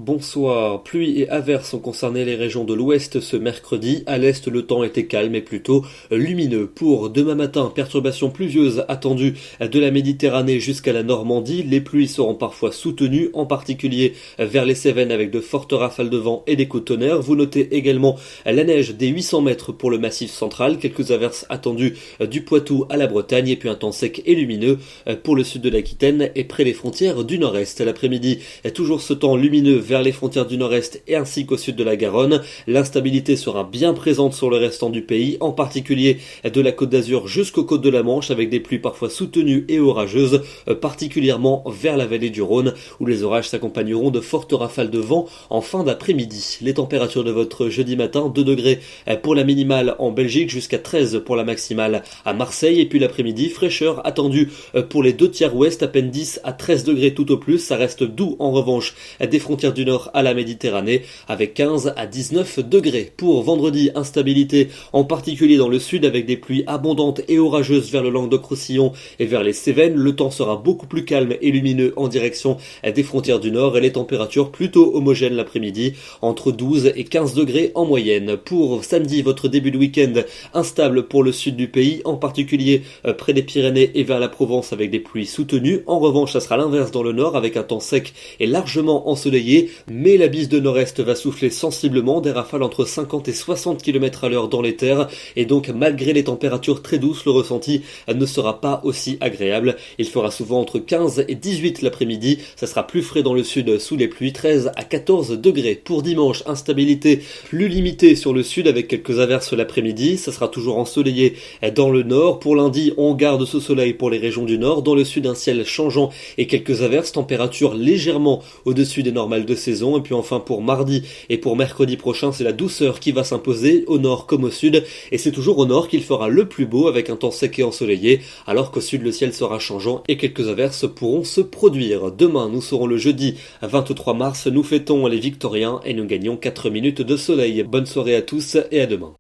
bonsoir. Pluie et averses ont concerné les régions de l'ouest ce mercredi. À l'est, le temps était calme et plutôt lumineux. Pour demain matin, perturbations pluvieuses attendues de la Méditerranée jusqu'à la Normandie. Les pluies seront parfois soutenues, en particulier vers les Cévennes avec de fortes rafales de vent et des coups de tonnerre. Vous notez également la neige des 800 mètres pour le massif central. Quelques averses attendues du Poitou à la Bretagne et puis un temps sec et lumineux pour le sud de l'Aquitaine et près des frontières du nord-est. L'après-midi, toujours ce temps lumineux vers les frontières du nord-est et ainsi qu'au sud de la Garonne. L'instabilité sera bien présente sur le restant du pays, en particulier de la Côte d'Azur jusqu'aux côtes de la Manche, avec des pluies parfois soutenues et orageuses, particulièrement vers la vallée du Rhône, où les orages s'accompagneront de fortes rafales de vent en fin d'après-midi. Les températures de votre jeudi matin, 2 degrés pour la minimale en Belgique, jusqu'à 13 pour la maximale à Marseille, et puis l'après-midi, fraîcheur attendue pour les 2/3 ouest, à peine 10 à 13 degrés tout au plus. Ça reste doux en revanche des frontières du nord à la Méditerranée, avec 15 à 19 degrés. Pour vendredi, instabilité en particulier dans le sud, avec des pluies abondantes et orageuses vers le Languedoc-Roussillon et vers les Cévennes. Le temps sera beaucoup plus calme et lumineux en direction des frontières du nord et les températures plutôt homogènes l'après-midi, entre 12 et 15 degrés en moyenne. Pour samedi, votre début de week-end instable pour le sud du pays, en particulier près des Pyrénées et vers la Provence, avec des pluies soutenues. En revanche, ça sera l'inverse dans le nord, avec un temps sec et largement ensoleillé, mais la bise de nord-est va souffler sensiblement, des rafales entre 50 et 60 km à l'heure dans les terres, et donc malgré les températures très douces, le ressenti ne sera pas aussi agréable. Il fera souvent entre 15 et 18 l'après-midi, ça sera plus frais dans le sud sous les pluies, 13 à 14 degrés. Pour dimanche, instabilité plus limitée sur le sud avec quelques averses l'après-midi, ça sera toujours ensoleillé dans le nord. Pour lundi, on garde ce soleil pour les régions du nord, dans le sud un ciel changeant et quelques averses, température légèrement au-dessus des normales de saison. Et puis enfin pour mardi et pour mercredi prochain, c'est la douceur qui va s'imposer au nord comme au sud, et c'est toujours au nord qu'il fera le plus beau avec un temps sec et ensoleillé, alors qu'au sud le ciel sera changeant et quelques averses pourront se produire. Demain, nous serons le jeudi 23 mars, nous fêtons les Victoriens et nous gagnons 4 minutes de soleil. Bonne soirée à tous et à demain.